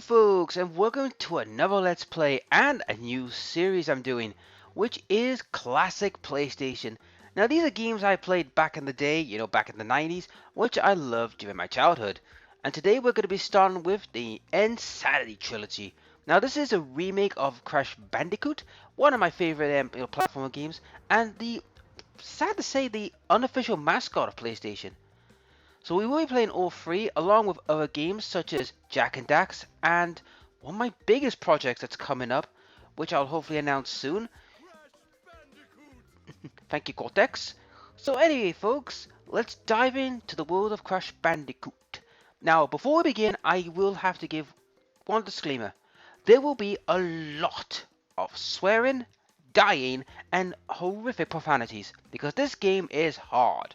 Hello folks, and welcome to another Let's Play and a new series I'm doing, which is Classic PlayStation. Now these are games I played back in the day, back in the 90s, which I loved during my childhood. And today we're going to be starting with the Insanity Trilogy. Now this is a remake of Crash Bandicoot, one of my favorite platformer games, and sad to say, the unofficial mascot of PlayStation. So we will be playing all three along with other games such as Jak and Dax and one of my biggest projects that's coming up, which I'll hopefully announce soon. Thank you, Cortex. So anyway folks, let's dive into the world of Crash Bandicoot. Now before we begin, I will have to give one disclaimer. There will be a lot of swearing, dying and horrific profanities because this game is hard.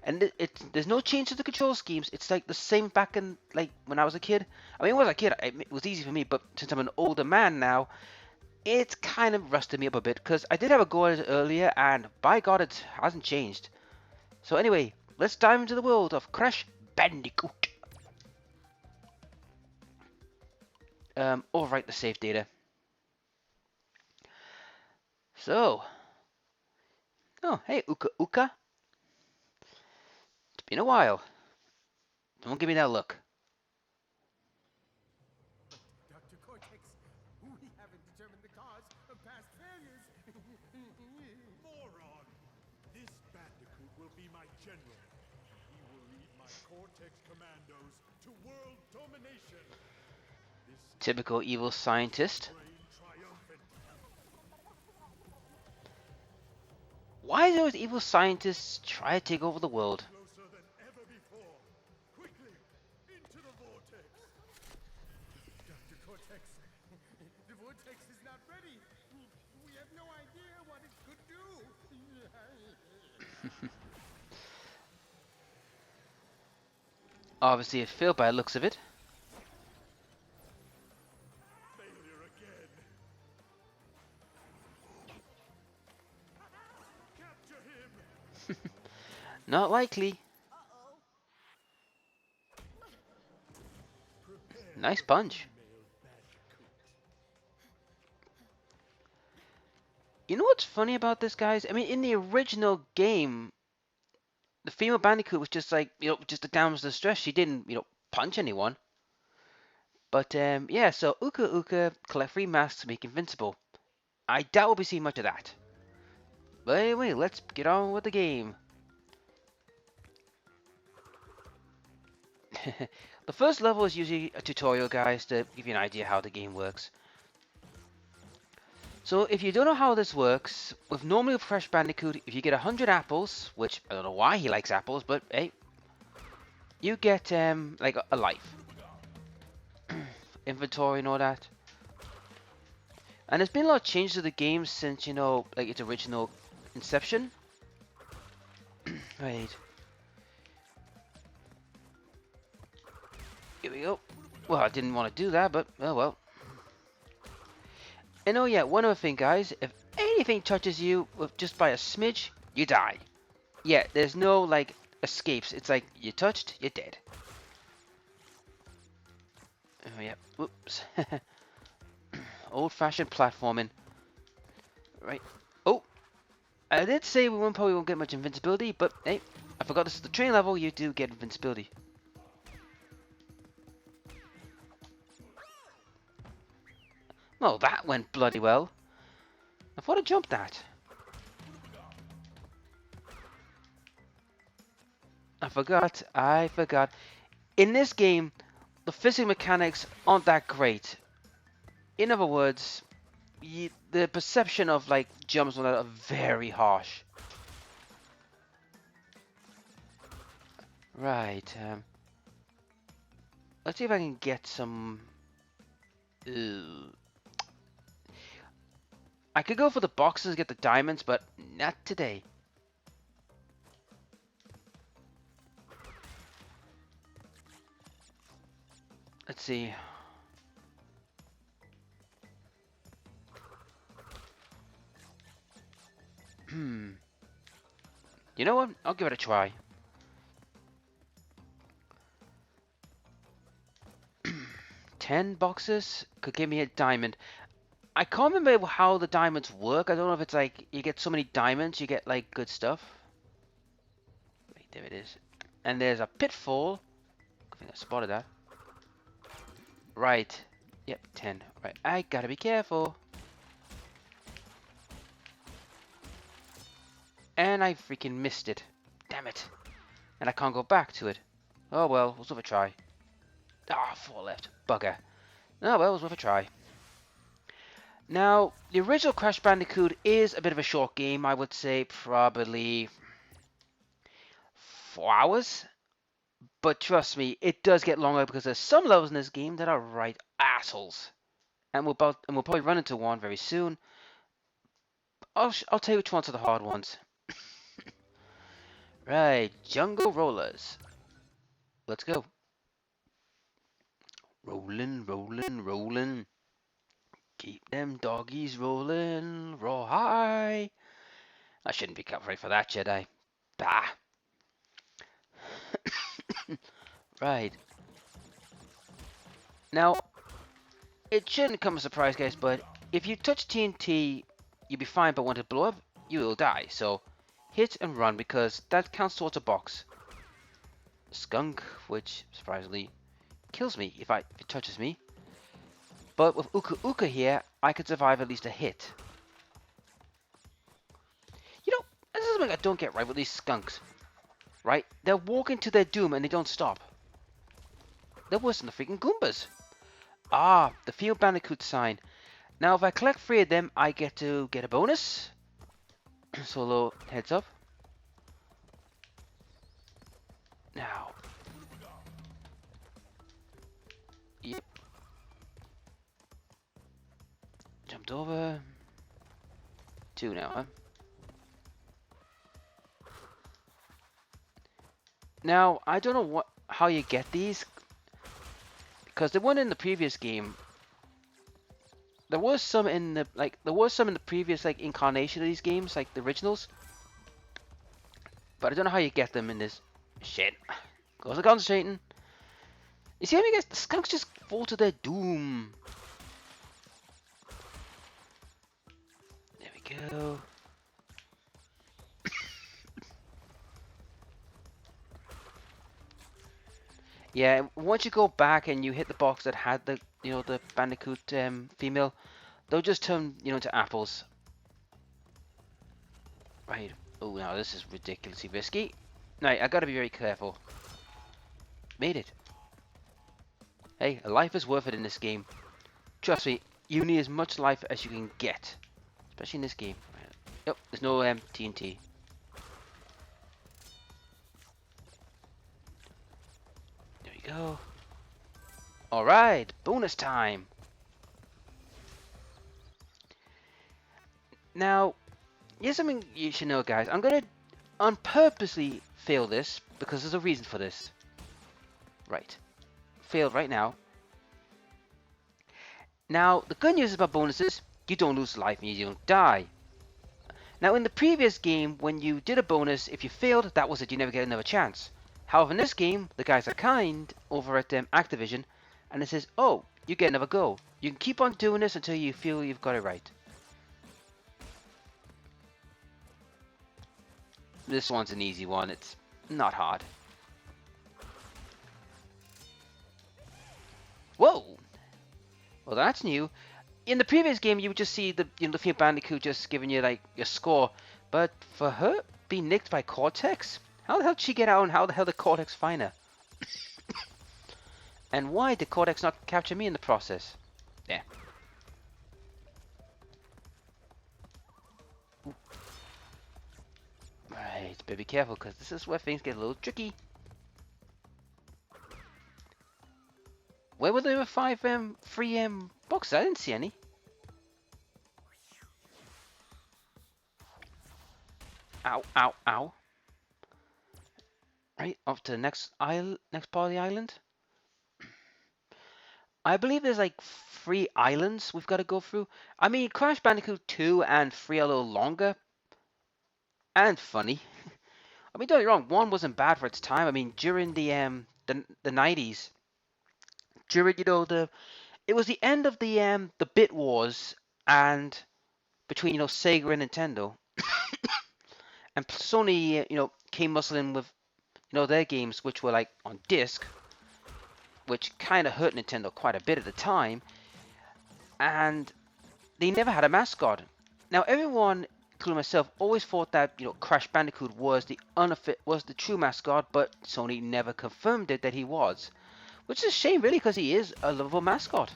And there's no change to the control schemes. It's like the same back in like when I was a kid. I mean, when I was a kid, it was easy for me, but since I'm an older man now, it's kind of rusted me up a bit because I did have a go at it earlier, and by God, it hasn't changed. So anyway, let's dive into the world of Crash Bandicoot. Overwrite the save data. So, oh hey Uka Uka, it's been a while. Don't give me that look. Dr. Cortex, we haven't determined the cause of past failures. Moron! This Bandicoot will be my general. He will lead my Cortex commandos to world domination. This Typical evil scientist. brain triumphant. Why do those evil scientists try to take over the world? Closer than ever before. Quickly, into the vortex. Dr. Cortex, the vortex is not ready. We have no idea what it could do. Obviously it failed by the looks of it. Failure again. Capture him. Not likely. Nice punch. You know what's funny about this, guys? I mean, in the original game, the female Bandicoot was just like, just a damsel in distress. She didn't, punch anyone. But, yeah, so Uka Uka collect 3 masks to make invincible. I doubt we'll be seeing much of that. But anyway, let's get on with the game. The first level is usually a tutorial, guys, to give you an idea how the game works. So if you don't know how this works, with normally with Crash Bandicoot, if you get 100 apples, which I don't know why he likes apples, but hey, you get like a life, inventory and all that. And there's been a lot of changes to the game since like its original inception. Right. Here we go. Well, I didn't want to do that, but oh well. And oh yeah, one other thing, guys. If anything touches you with just by a smidge, you die. Yeah, there's no like escapes. It's like you touched, you're dead. Oh yeah. Whoops. Old-fashioned platforming. Right. Oh, I did say we probably won't get much invincibility, but hey, I forgot this is the train level. You do get invincibility. Well, that went bloody well. I thought I jumped that. I forgot. In this game, the physics mechanics aren't that great. In other words, the perception of like jumps and all that are very harsh. Right. Let's see if I can get some. I could go for the boxes and get the diamonds, but not today. Let's see. You know what? I'll give it a try. 10 10 boxes could give me a diamond. I can't remember how the diamonds work. I don't know if it's like you get so many diamonds, you get like good stuff. Wait, there it is. And there's a pitfall. I think I spotted that. Right. Yep, 10. Right, I gotta be careful. And I freaking missed it. Damn it. And I can't go back to it. Oh well, it was worth a try. Ah, 4 left. Bugger. Oh well, it was worth a try. Now, the original Crash Bandicoot is a bit of a short game. I would say probably 4 hours. But trust me, it does get longer because there's some levels in this game that are right assholes. And we'll probably run into one very soon. I'll tell you which ones are the hard ones. Right, Jungle Rollers. Let's go. Rolling, rolling, rolling. Keep them doggies rolling, roll high. I shouldn't be covering for that, should I? Bah. Right. Now, it shouldn't come as a surprise, guys, but if you touch TNT, you'll be fine, but when it blow up, you will die. So, hit and run, because that counts towards a box. Skunk, which, surprisingly, kills me if it touches me. But with Uka Uka here, I could survive at least a hit. You know, this is something I don't get right with these skunks. Right? They're walking to their doom and they don't stop. They're worse than the freaking Goombas. Ah, the Field Bandicoot sign. Now, if I collect 3 of them, I get to get a bonus. So, a little heads up. Now. Yep. Jumped over. 2 now, huh? Now, I don't know how you get these. Because they weren't in the previous game. There was some in the previous incarnation of these games, like the originals. But I don't know how you get them in this shit. Goes to concentrating. You see how many guys the skunks just fall to their doom. There we go. Yeah, once you go back and you hit the box that had the the Bandicoot female, they'll just turn into apples. Right. Oh, now this is ridiculously risky. Right, I gotta be very careful. Made it. Hey, a life is worth it in this game. Trust me, you need as much life as you can get, especially in this game. Right. Yep, there's no TNT. There we go. All right, bonus time. Now, here's something you should know, guys. I'm gonna unpurposely fail this because there's a reason for this. Right. Failed right now. Now, the good news about bonuses, you don't lose life and you don't die. Now, in the previous game, when you did a bonus, if you failed, that was it. You never get another chance. However, in this game, the guys are kind over at Activision, and it says, oh, you get another go. You can keep on doing this until you feel you've got it right. This one's an easy one. It's not hard. Whoa! Well, that's new. In the previous game, you would just see the Field Bandicoot just giving you like your score, but for her being nicked by Cortex, how the hell did she get out, and how the hell did Cortex find her? And why did Cortex not capture me in the process? Yeah. Right, better be careful because this is where things get a little tricky. Where were there 5 free boxes? I didn't see any. Ow, ow, ow. Right, off to the next next part of the island. I believe there's like 3 islands we've got to go through. I mean, Crash Bandicoot 2 and 3 are a little longer. And funny. I mean, don't get me wrong, 1 wasn't bad for its time. I mean, during the 90s, during, it was the end of the bit wars and between Sega and Nintendo, and Sony came muscling with their games, which were like on disc, which kind of hurt Nintendo quite a bit at the time, and they never had a mascot. Now everyone, including myself, always thought that Crash Bandicoot was the true mascot, but Sony never confirmed it that he was, which is a shame really, because he is a lovable mascot.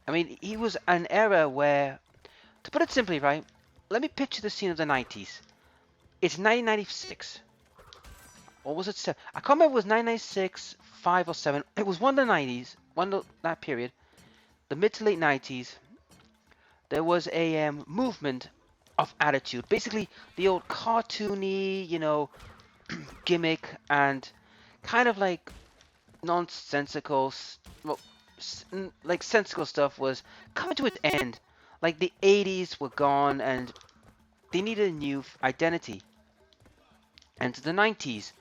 I mean, he was an era where, to put it simply, right? Let me picture the scene of the 90s. It's 1996. Or was it? I can't remember if it was 1996, 5 or 7. It was one of the 90s, that period. The mid to late 90s. There was a movement of attitude. Basically, the old cartoony, gimmick and kind of like nonsensical, well, like sensical stuff was coming to its end. Like the 80s were gone and they needed a new identity. And to the 90s,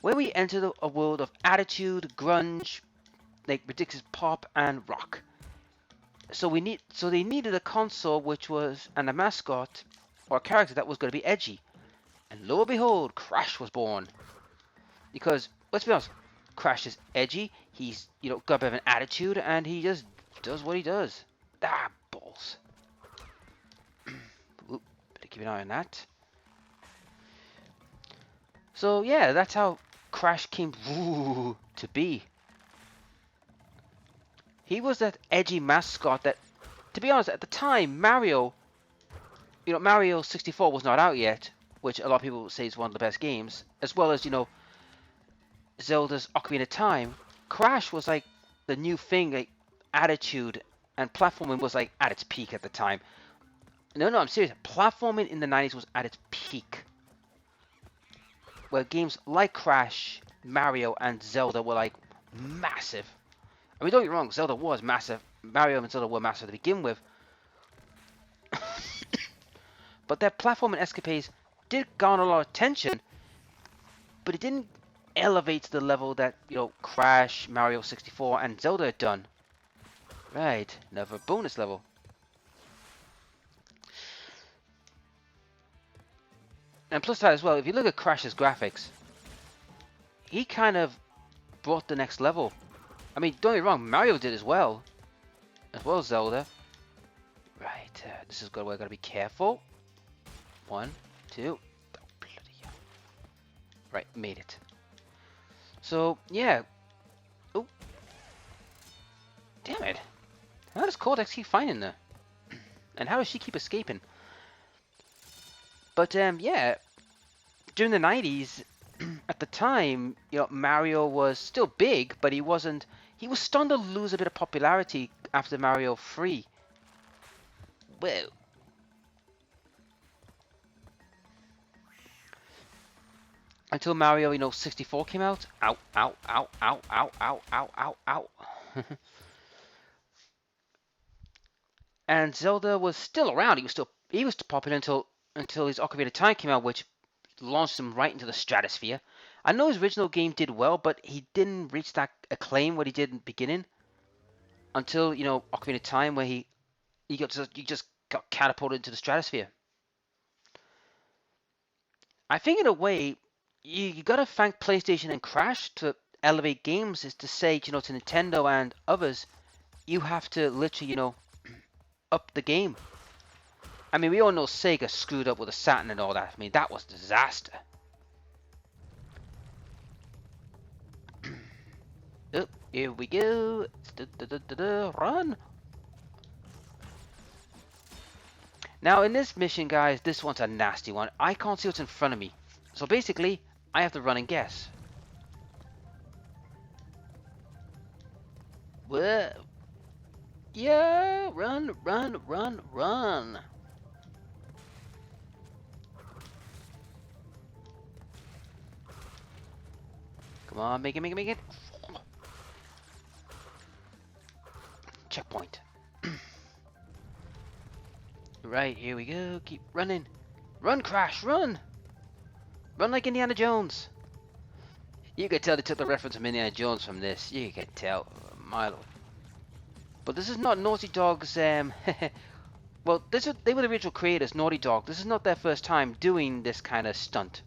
where we entered a world of attitude, grunge, like ridiculous pop and rock. So they needed a console and a mascot or a character that was going to be edgy. And lo and behold, Crash was born. Because let's be honest, Crash is edgy. He's got a bit of an attitude, and he just does what he does. Ah, balls. Oop, better keep an eye on that. So yeah, that's how Crash came to be. He was that edgy mascot that, to be honest, at the time, Mario 64 was not out yet, which a lot of people say is one of the best games, as well as, Zelda's Ocarina of Time. Crash was like the new thing, like attitude and platforming was like at its peak at the time. No, I'm serious. Platforming in the 90s was at its peak. Where games like Crash, Mario, and Zelda were like massive. I mean, don't get me wrong, Zelda was massive. Mario and Zelda were massive to begin with. But their platforming escapades did garner a lot of attention, but it didn't elevate to the level that, Crash, Mario 64, and Zelda had done. Right, another bonus level. And plus that as well, if you look at Crash's graphics, he kind of brought the next level. I mean, don't get me wrong, Mario did as well as Zelda. Right, this is where we're going to be careful. 1, 2, oh, bloody hell. Right, made it. So, yeah. Oh. Damn it. How does Cortex keep finding her? And how does she keep escaping? But, yeah. During the 90s, at the time, Mario was still big, but he was starting to lose a bit of popularity after Mario 3. Whoa. Until Mario, 64 came out. Ow, ow, ow, ow, ow, ow, ow, ow, ow. And Zelda was still around. He was popular until his Ocarina of Time came out, which launched him right into the stratosphere. I know his original game did well, but he didn't reach that acclaim what he did in the beginning until Ocarina of Time, where he just got catapulted into the stratosphere. I think in a way, you gotta thank PlayStation and Crash to elevate games, is to say, to Nintendo and others, you have to literally, up the game. I mean, we all know Sega screwed up with the Saturn and all that. I mean, that was a disaster. Oh, here we go. Run. Now, in this mission, guys, this one's a nasty one. I can't see what's in front of me. So basically, I have to run and guess. Whoa. Yeah, run, run, run, run. Come on, make it. Checkpoint. Right, here we go. Keep running. Run, Crash, run! Run like Indiana Jones. You could tell they took the reference from Indiana Jones from this. You could tell. my lord. But this is not Naughty Dog's, well, they were the original creators, Naughty Dog. This is not their first time doing this kind of stunt.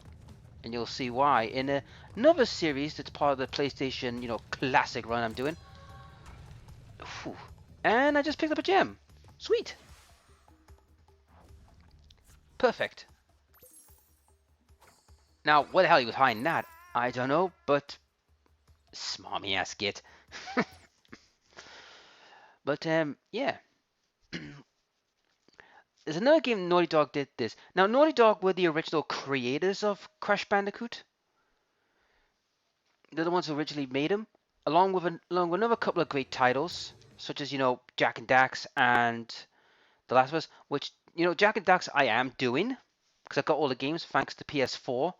And you'll see why in another series that's part of the PlayStation, classic run I'm doing. Whew. And I just picked up a gem. Sweet. Perfect. Now, what the hell he was hiding that? I don't know, but smarmy ass git. But yeah. There's another game Naughty Dog did this. Now, Naughty Dog were the original creators of Crash Bandicoot. They're the ones who originally made them, along with another couple of great titles, such as Jak and Dax and The Last of Us. Which Jak and Dax I am doing because I've got all the games thanks to PS4.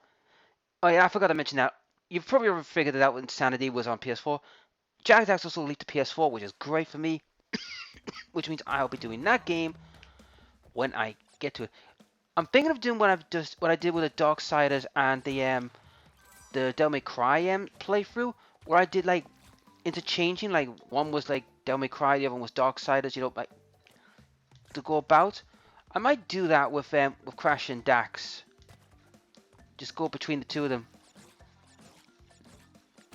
Oh yeah, I forgot to mention that. You've probably already figured it out when Sanity was on PS4. Jak and Dax also leaked to PS4, which is great for me. Which means I'll be doing that game when I get to it. I'm thinking of doing what I did with the Darksiders and the Devil May Cry playthrough, where I did like interchanging, like one was like Devil May Cry, the other one was Darksiders, like to go about. I might do that with Crash and Dax. Just go between the two of them.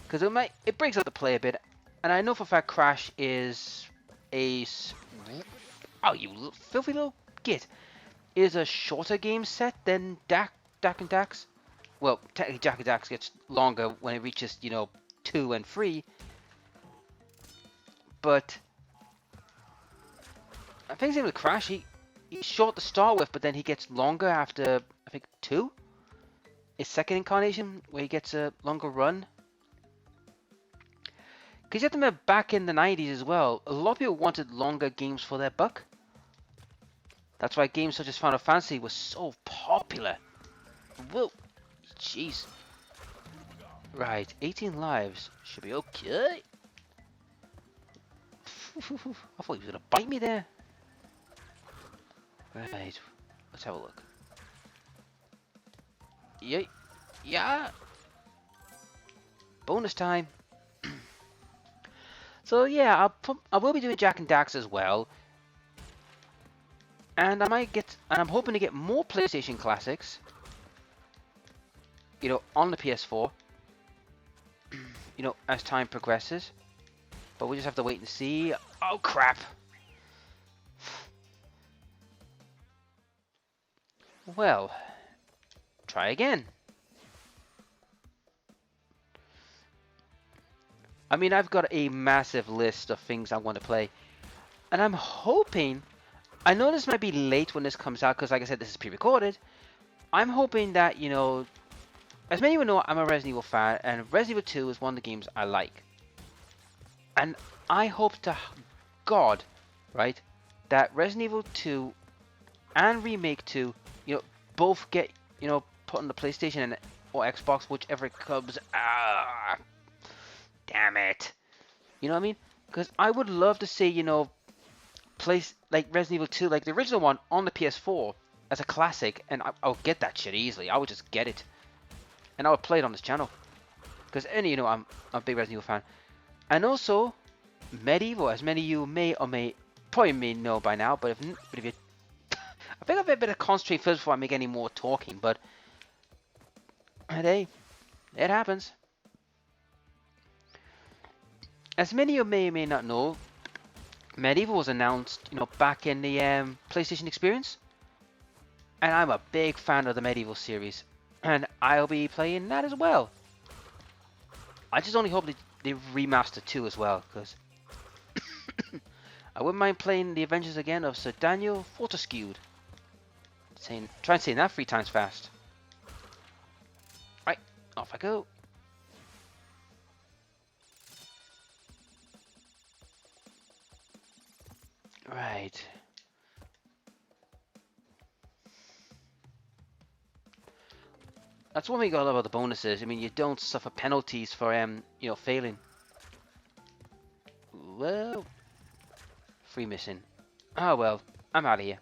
Because it breaks up the play a bit. And I know for a fact Crash is oh, you filthy little git. Is a shorter game set than Jak and Dax. Well, technically Jak and Dax gets longer when it reaches, 2 and 3. But I think same with Crash. He's short to start with, but then he gets longer after, I think, 2? His second incarnation, where he gets a longer run. Because you have to remember, back in the 90s as well, a lot of people wanted longer games for their buck. That's why games such as Final Fantasy was so popular. Whoa. Jeez. Right, 18 lives. Should be okay. I thought he was going to bite me there. Right, let's have a look. Yay. Yeah. Bonus time. So yeah, I will be doing Jak and Dax as well. And I'm hoping to get more PlayStation classics. On the PS4. As time progresses. But we just have to wait and see. Oh crap. Well, try again. I mean, I've got a massive list of things I want to play. And I'm hoping, I know this might be late when this comes out, because like I said, this is pre-recorded. I'm hoping that, as many of you know, I'm a Resident Evil fan, and Resident Evil 2 is one of the games I like. And I hope to God, right, that Resident Evil 2 and Remake 2, both get, put on the PlayStation or Xbox, whichever it comes. Ah, damn it. You know what I mean? Because I would love to see, place like Resident Evil 2, like the original one, on the PS4 as a classic, and I'll get that shit easily. I would just get it, and I would play it on this channel. Because I'm a big Resident Evil fan, and also Medieval, as many of you probably may know by now, but if you, I think I better concentrate first before I make any more talking. But hey, it happens. As many of you may not know, Medieval was announced, back in the PlayStation Experience, and I'm a big fan of the Medieval series, and I'll be playing that as well. I just only hope they remaster 2 as well, because I wouldn't mind playing the Adventures again of Sir Daniel Fortescue. Try and say that 3 times fast. Right, off I go. Right. That's one thing you gotta love about the bonuses. I mean, you don't suffer penalties for failing. Well, 3 missing. Oh well, I'm out of here.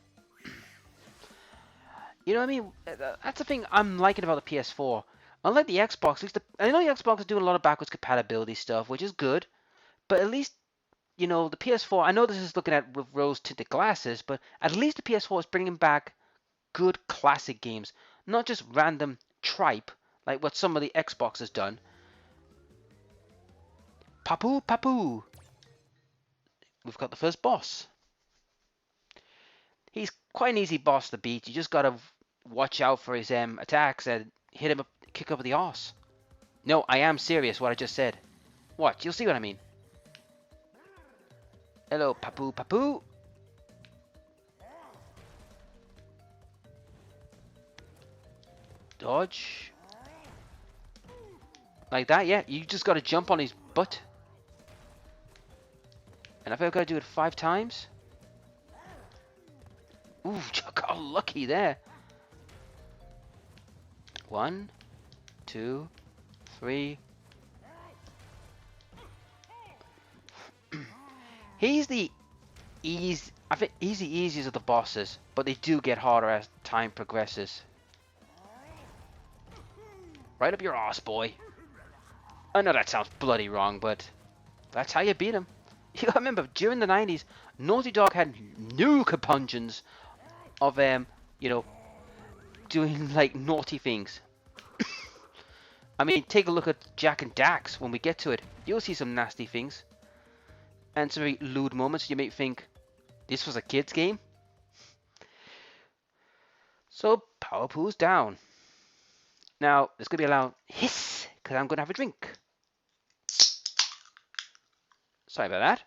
You know what I mean? That's the thing I'm liking about the PS4. Unlike the Xbox, at least I know the Xbox is doing a lot of backwards compatibility stuff, which is good. But at least you know, the PS4, I know this is looking at with rose-tinted glasses, but at least the PS4 is bringing back good classic games, not just random tripe like what some of the Xbox has done. Papu, Papu! We've got the first boss. He's quite an easy boss to beat. You just gotta watch out for his attacks and hit him, kick up the arse. No, I am serious what I just said. What? You'll see what I mean. Hello, Papu, Papu! Dodge. Like that, yeah. You just gotta jump on his butt. And I think I've got to do it 5 times. Ooh, I got lucky there. 1, 2, 3. He's the easy. I think he's the easiest of the bosses, but they do get harder as time progresses. Right up your ass, boy. I know that sounds bloody wrong, but that's how you beat him. You gotta remember, during the 90s, Naughty Dog had no compunctions of you know, doing like naughty things. I mean, take a look at Jack and Dax when we get to it. You'll see some nasty things. And some very lewd moments. You may think, this was a kid's game? So, Power Pool's down. Now, there's going to be a loud hiss, because I'm going to have a drink. Sorry about that.